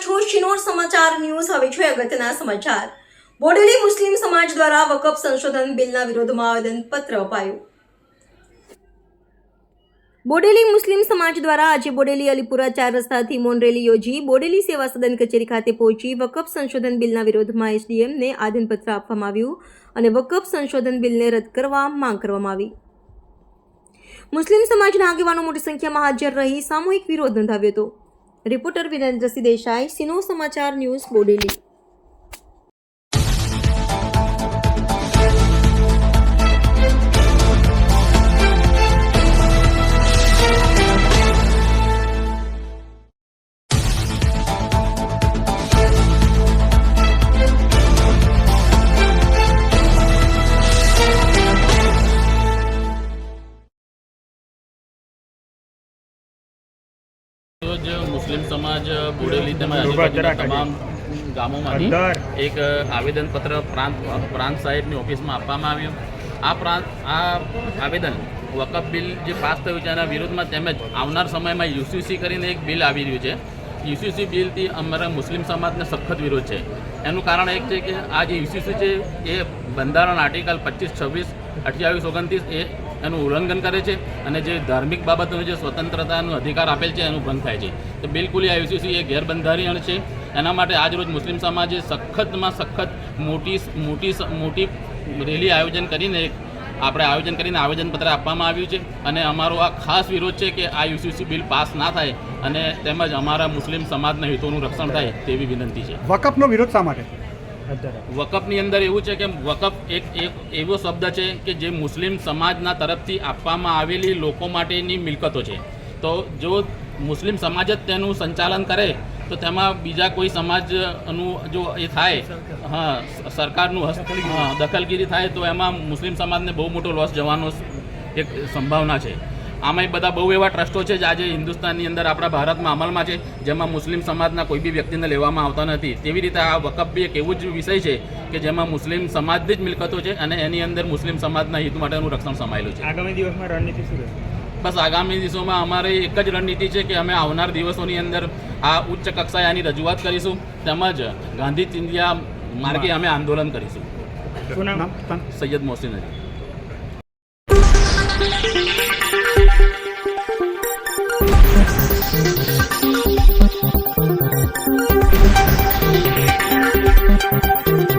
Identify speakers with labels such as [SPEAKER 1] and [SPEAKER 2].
[SPEAKER 1] છો શિનોર સમાચાર ન્યૂઝ। હવે છે અગત્યના સમાચાર। બોડેલી મુસ્લિમ સમાજ દ્વારા વકફ સંશોધન બિલના વિરોધમાં આવેદનપત્ર અપાયું। બોડેલી મુસ્લિમ સમાજ દ્વારા આજે બોડેલી અલીપુરા 4 રસ્તાથી મૌન રેલી યોજી બોડેલી સેવા સદન કચેરી ખાતે પહોંચી વકફ સંશોધન બિલના વિરોધમાં એસડીએમને આવેદનપત્ર આપવામાં આવ્યું અને વકફ સંશોધન બિલને રદ કરવા માંગ કરવામાં આવી। મુસ્લિમ સમાજના આગેવાનો મોટી સંખ્યામાં હાજર રહી સામૂહિક વિરોધ નોંધાવ્યો હતો। રિપોર્ટર વિરેન્દ્રસિંહ દેસાઈ, સિનો સમાચાર ન્યૂઝ, બોડેલી।
[SPEAKER 2] રોજ મુસ્લિમ સમાજ બોડેલી તેમજ આજુબાજુના તમામ ગામોમાંથી એક આવેદનપત્ર પ્રાંત સાહેબની ઓફિસમાં આપવામાં આવ્યું। આ આવેદન વકફ બિલ જે પાસ થયું છે એના વિરોધમાં તેમજ આવનાર સમયમાં યુસીસી કરીને એક બિલ આવી રહ્યું છે। યુસીસી બિલથી અમારા મુસ્લિમ સમાજને સખત વિરોધ છે। એનું કારણ એક છે કે આ જે યુસીસી છે એ બંધારણ આર્ટિકલ 25, 26, 28, 29 એનું ઉલ્લંઘન કરે છે અને જે ધાર્મિક બાબતોનો જે સ્વતંત્રતાનો અધિકાર આપેલ છે એનું ભંગ થાય છે। તો બિલકુલ આ યુસીસી એ ગેરબંધારણીય છે। એના માટે આજરોજ મુસ્લિમ સમાજે સખતમાં સખત મોટી રેલી આયોજન કરીને આવેદનપત્ર આપવામાં આવ્યું છે અને અમારો આ ખાસ વિરોધ છે કે આ યુસીસી બિલ પાસ ના થાય અને તેમજ અમારા મુસ્લિમ સમાજના હિતોનું રક્ષણ થાય તેવી વિનંતી છે।
[SPEAKER 3] વકફનો વિરોધ શા માટે?
[SPEAKER 2] વકફની અંદર એવું છે કે વકફ એક એવો શબ્દ છે કે જે મુસ્લિમ સમાજના તરફથી આપવામાં આવેલી લોકો માટેની મિલકતો છે। તો જો મુસ્લિમ સમાજ જ તેનું સંચાલન કરે તો તેમાં બીજા કોઈ સમાજનું જો એ થાય, સરકારનું દખલગીરી થાય તો એમાં મુસ્લિમ સમાજને બહુ મોટો લોસ જવાનો એક સંભાવના છે। આમાં બધા બહુ એવા ટ્રસ્ટો છે જે આજે હિન્દુસ્તાનની અંદર આપણા ભારતમાં અમલમાં છે, જેમાં મુસ્લિમ સમાજના કોઈ બી વ્યક્તિને લેવામાં આવતા નથી। તેવી રીતે આ વકફ બી એક એવું જ વિષય છે કે જેમાં મુસ્લિમ સમાજની જ મિલકતો છે અને એની અંદર મુસ્લિમ સમાજના હિત માટેનું રક્ષણ સમાયેલું છે।
[SPEAKER 3] આગામી દિવસમાં રણનીતિ શું રહેશે?
[SPEAKER 2] બસ આગામી દિવસોમાં અમારી એક જ રણનીતિ છે કે અમે આવનાર દિવસોની અંદર આ ઉચ્ચ કક્ષાએ આની રજૂઆત કરીશું તેમજ ગાંધી ચિંધ્યા માર્ગે અમે આંદોલન કરીશું।
[SPEAKER 3] શું નામ?
[SPEAKER 2] સૈયદ મોહસિન અલી।
[SPEAKER 4] Thank you.